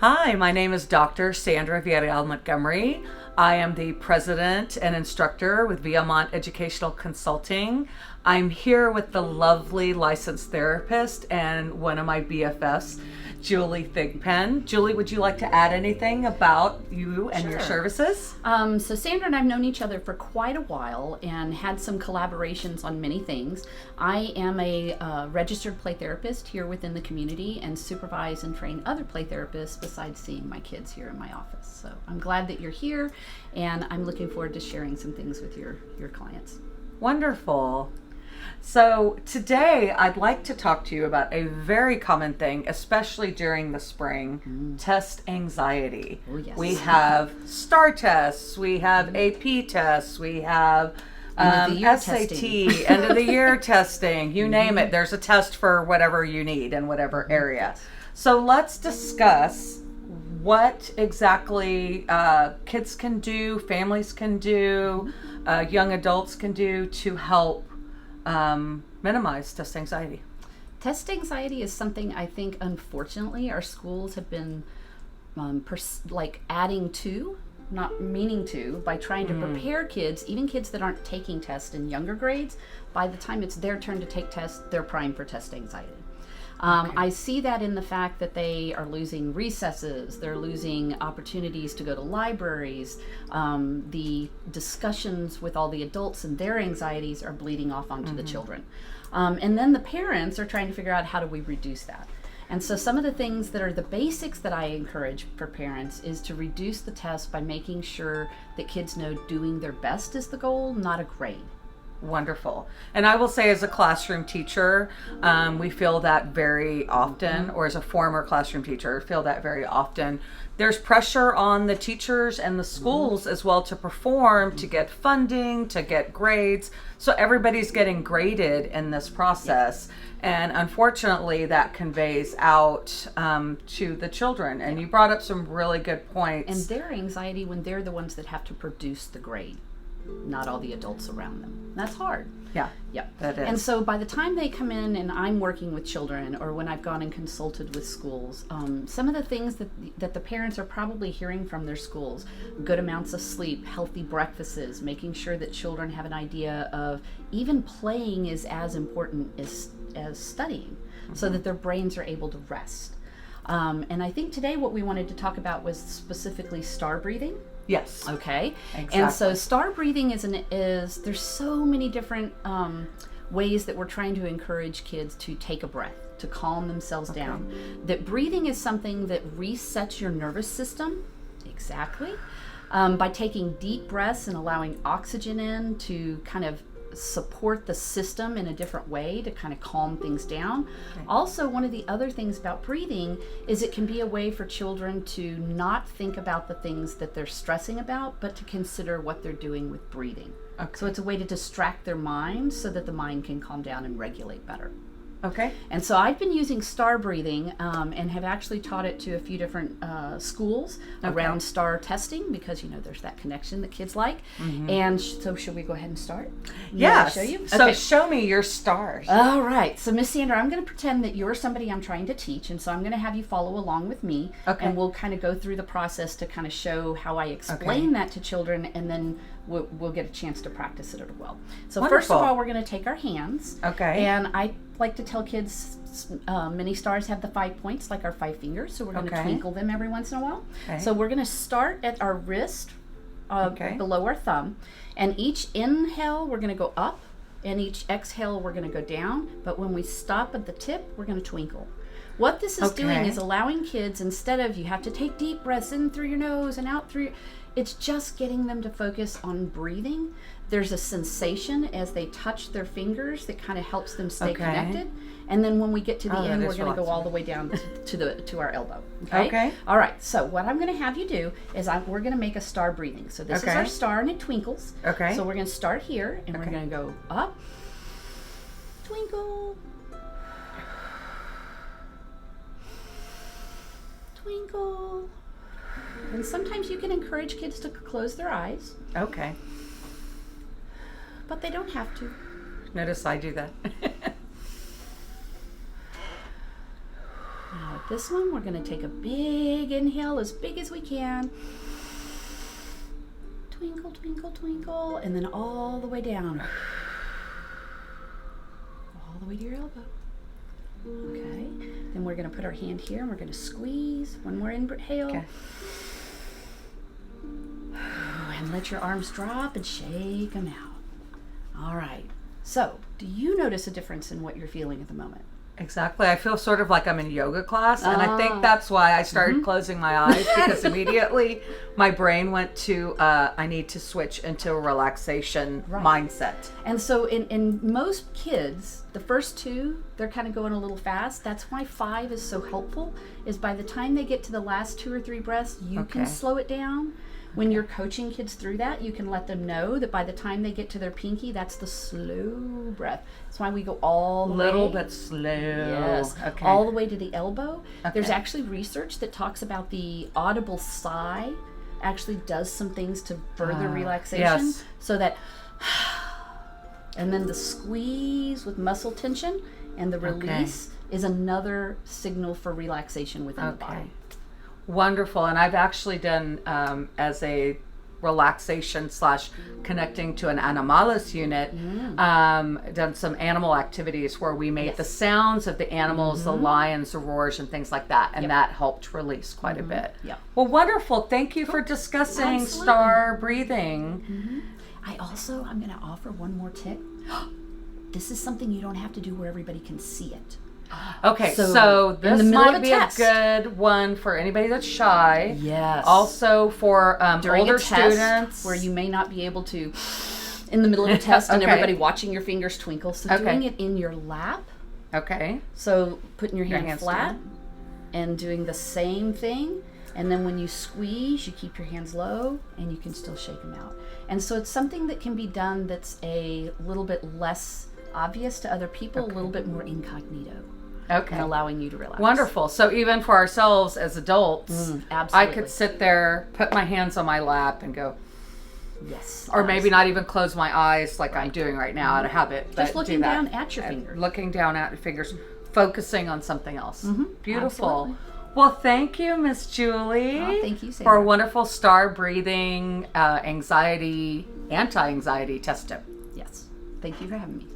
Hi, my name is Dr. Sandra Villarreal Montgomery. I am the president and instructor with Viamont Educational Consulting. I'm here with the lovely licensed therapist and one of my BFFs, Julie Thigpen. Julie, would you like to add anything about you and your services? So Sandra and I have known each other for quite a while and had some collaborations on many things. I am a registered play therapist here within the community and supervise and train other play therapists besides seeing my kids here in my office. So I'm glad that you're here, and I'm looking forward to sharing some things with your clients. Wonderful. So today I'd like to talk to you about a very common thing, especially during the spring, test anxiety. Oh, yes. We have STAR tests, we have AP tests, we have End of the year SAT, testing. end of the year testing, you name it. There's a test for whatever you need in whatever area. So let's discuss what exactly kids can do, families can do, young adults can do to help minimize test anxiety. Test anxiety is something I think, unfortunately, our schools have been adding to, not meaning to, by trying to prepare kids, even kids that aren't taking tests in younger grades. By the time it's their turn to take tests, they're primed for test anxiety. I see that in the fact that they are losing recesses, they're losing opportunities to go to libraries, the discussions with all the adults and their anxieties are bleeding off onto the children. And then the parents are trying to figure out how do we reduce that. And so some of the things that are the basics that I encourage for parents is to reduce the test by making sure that kids know doing their best is the goal, not a grade. Wonderful. And I will say, as a classroom teacher, we feel that very often, or as a former classroom teacher, feel that very often. There's pressure on the teachers and the schools as well to perform, to get funding, to get grades. So everybody's getting graded in this process. And unfortunately, that conveys out to the children. And you brought up some really good points. And their anxiety when they're the ones that have to produce the grade, not all the adults around them. That's hard. Yeah. Yep. That is. And so by the time they come in and I'm working with children, or when I've gone and consulted with schools, some of the things that the parents are probably hearing from their schools: good amounts of sleep, healthy breakfasts, making sure that children have an idea of even playing is as important as studying, so that their brains are able to rest. And I think today what we wanted to talk about was specifically STAR breathing. Yes. Okay. Exactly. And so STAR breathing is there's so many different ways that we're trying to encourage kids to take a breath, to calm themselves down. That breathing is something that resets your nervous system. Exactly. By taking deep breaths and allowing oxygen in to kind of support the system in a different way to kind of calm things down. Okay. Also, one of the other things about breathing is it can be a way for children to not think about the things that they're stressing about, but to consider what they're doing with breathing. Okay. So it's a way to distract their mind so that the mind can calm down and regulate better. Okay. And so I've been using STAR breathing and have actually taught it to a few different schools around STAR testing, because there's that connection that kids like. And so should we go ahead and start? Yes. Show you? So show me your stars. All right. So Miss Sandra, I'm going to pretend that you're somebody I'm trying to teach, and so I'm going to have you follow along with me. Okay. And we'll kind of go through the process to kind of show how I explain that to children, and then we'll get a chance to practice it as well. So Wonderful. First of all, we're going to take our hands. Okay. And I like to tell kids many stars have the 5 points, like our 5 fingers, so we're going to twinkle them every once in a while. Okay. So we're going to start at our wrist below our thumb, and each inhale we're going to go up, and each exhale we're going to go down, but when we stop at the tip we're going to twinkle. What this is doing is allowing kids, instead of you have to take deep breaths in through your nose and out through it's just getting them to focus on breathing. There's a sensation as they touch their fingers that kind of helps them stay connected. And then when we get to the end, we're going to go all the way down to our elbow. Okay? All right. So what I'm going to have you do is we're going to make a STAR breathing. So this is our STAR, and it twinkles. Okay. So we're going to start here, and we're going to go up, twinkle, twinkle. And sometimes you can encourage kids to close their eyes. Okay. But they don't have to. Notice I do that. Now with this one, we're going to take a big inhale, as big as we can. Twinkle, twinkle, twinkle, and then all the way down. All the way to your elbow. Okay. Then we're going to put our hand here and we're going to squeeze. One more inhale. Okay. And let your arms drop and shake them out. All right. So, do you notice a difference in what you're feeling at the moment? Exactly. I feel sort of like I'm in a yoga class, and I think that's why I started closing my eyes, because immediately my brain went to I need to switch into a relaxation mindset. And so in most kids, the first two, they're kind of going a little fast. That's why 5 is so helpful, is by the time they get to the last 2 or 3 breaths, you can slow it down. When you're coaching kids through that, you can let them know that by the time they get to their pinky, that's the slow breath. That's why we go all the way. Little bit slow. Yes. Okay. All the way to the elbow. Okay. There's actually research that talks about the audible sigh actually does some things to further relaxation. Yes. So that, and then the squeeze with muscle tension and the release is another signal for relaxation within the body. Wonderful. And I've actually done as a relaxation / connecting to an animalis unit, done some animal activities where we made the sounds of the animals, the lions, the roars, and things like that, and that helped release quite a bit. Well, wonderful. Thank you for discussing star breathing. I'm going to offer one more tip. This is something you don't have to do where everybody can see it. Okay, so this might be a good one for anybody that's shy. Yes. Also for during older a test students, where you may not be able to, in the middle of a test, and everybody watching your fingers twinkle. So doing it in your lap. Okay. So putting your hand hands flat and doing the same thing. And then when you squeeze, you keep your hands low and you can still shake them out. And so it's something that can be done that's a little bit less obvious to other people, a little bit more incognito. And allowing you to relax. Wonderful. So even for ourselves as adults, I could sit there, put my hands on my lap and go, yes. Or maybe not even close my eyes like I'm doing right now out of habit. Just looking down at your fingers. Looking down at your fingers, focusing on something else. Beautiful. Absolutely. Well, thank you, Miss Julie. Thank you, Sarah. For a wonderful star breathing, anti-anxiety test tip. Yes. Thank you for having me.